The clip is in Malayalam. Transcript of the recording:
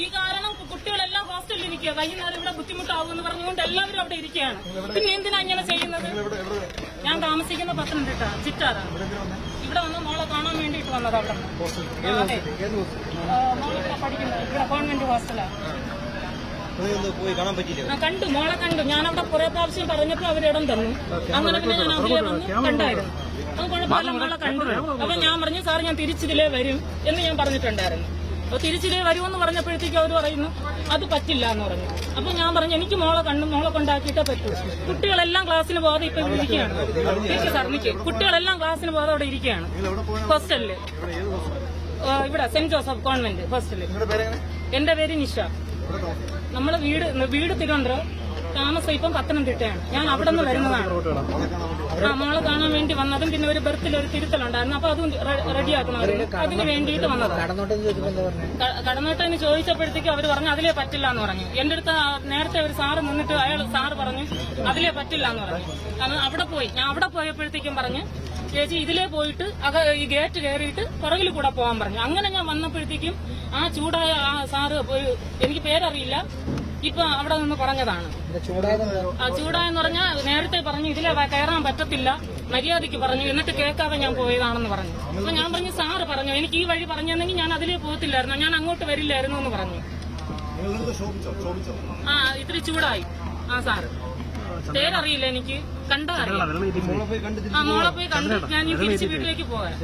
ഈ കാരണം കുട്ടികളെല്ലാം ഹോസ്റ്റലിൽ ഇരിക്കുക. വൈകുന്നേരം ഇവിടെ ബുദ്ധിമുട്ടാവുമെന്ന് പറഞ്ഞുകൊണ്ട് എല്ലാവരും അവിടെ ഇരിക്കുകയാണ്. പിന്നെ എന്തിനാ ഇങ്ങനെ ചെയ്യുന്നത്? ഞാൻ താമസിക്കുന്ന പത്തനംതിട്ട ചിറ്റാറാണ്. ഇവിടെ വന്ന് മോളെ കാണാൻ വേണ്ടിയിട്ട് വന്നത്. അവിടെ അതെ, മോളിവിടെ പഠിക്കുന്നത് ഇവിടെ ഗവൺമെന്റ് ഹോസ്റ്റലാണ്. കണ്ടു, മോളെ കണ്ടു. ഞാനവിടെ കുറെ പ്രാവശ്യം പറഞ്ഞപ്പോ അവരിടം തന്നു. അങ്ങനെ പിന്നെ ഞാൻ അതിലേ വന്ന് കണ്ടായിരുന്നു. അത് കുഴപ്പമില്ല, മോളെ കണ്ടു. അപ്പൊ ഞാൻ പറഞ്ഞു, സാർ ഞാൻ തിരിച്ചിതിലേ വരും എന്ന് ഞാൻ പറഞ്ഞിട്ടുണ്ടായിരുന്നു. അപ്പൊ തിരിച്ചിതേ വരുമെന്ന് പറഞ്ഞപ്പോഴത്തേക്ക് അവർ പറയുന്നു അത് പറ്റില്ല എന്ന് പറഞ്ഞു. അപ്പൊ ഞാൻ പറഞ്ഞു എനിക്ക് മോളെ കണ്ടു, മോളെ കൊണ്ടാക്കിയിട്ടേ പറ്റൂ. കുട്ടികളെല്ലാം ക്ലാസ്സിന് പോകാതെ ഇപ്പൊ ഇരിക്കുകയാണ്. സാറിനിക്ക് കുട്ടികളെല്ലാം ക്ലാസ്സിന് പോകാതെ അവിടെ ഇരിക്കുകയാണ് ഹോസ്റ്റലില്. ഇവിടെ സെന്റ് ജോസഫ് കോൺവെന്റ് ഹോസ്റ്റലിൽ. എന്റെ പേര് നിഷ. നമ്മള് വീട് തിരുവനന്തപുരം, താമസം ഇപ്പം പത്തനംതിട്ടയാണ്. ഞാൻ അവിടെ നിന്ന് വരുന്നതാണ്. മോളെ കാണാൻ വേണ്ടി വന്നതും പിന്നെ ഒരു ബർത്തിൽ ഒരു തിരുത്തലുണ്ടായിരുന്നു. അപ്പൊ അതും റെഡിയാക്കണമായിരുന്നു. അതിന് വേണ്ടിയിട്ട് വന്നതാണ്. കടന്നോട്ടെന്ന് ചോദിച്ചപ്പോഴത്തേക്ക് അവർ പറഞ്ഞു അതിലേ പറ്റില്ല എന്ന് പറഞ്ഞു. എന്റെ അടുത്ത് നേരത്തെ ഒരു സാറ് നിന്നിട്ട് സാറ് പറഞ്ഞു അതിലേ പറ്റില്ല എന്ന് പറഞ്ഞു. കാരണം അവിടെ പോയി, ഞാൻ അവിടെ പോയപ്പോഴത്തേക്കും പറഞ്ഞു ചേച്ചി ഇതിലേ പോയിട്ട് ഈ ഗേറ്റ് കയറിയിട്ട് പുറകിൽ കൂടെ പോകാൻ പറഞ്ഞു. അങ്ങനെ ഞാൻ വന്നപ്പോഴത്തേക്കും ആ ചൂടായ ആ സാറ് എനിക്ക് പേരറിയില്ല, ഇപ്പൊ അവിടെ നിന്ന് പറഞ്ഞതാണ്. ചൂടായെന്ന് പറഞ്ഞാൽ നേരത്തെ പറഞ്ഞു ഇതിലെ കയറാൻ പറ്റത്തില്ല, മര്യാദയ്ക്ക് പറഞ്ഞു, എന്നിട്ട് കേൾക്കാതെ ഞാൻ പോയതാണെന്ന് പറഞ്ഞു. അപ്പൊ ഞാൻ പറഞ്ഞു സാറ് പറഞ്ഞു എനിക്ക് ഈ വഴി പറഞ്ഞെങ്കിൽ ഞാൻ അതിലേ പോകത്തില്ലായിരുന്നു, ഞാൻ അങ്ങോട്ട് വരില്ലായിരുന്നു എന്ന് പറഞ്ഞു. ഇത്തിരി ചൂടായി ആ സാറ്. പേരറിയില്ല, എനിക്ക് കണ്ടതറിയില്ല. മോളെ പോയി കണ്ടു ഞാൻ ഈ തിരിച്ച് വീട്ടിലേക്ക് പോകാൻ.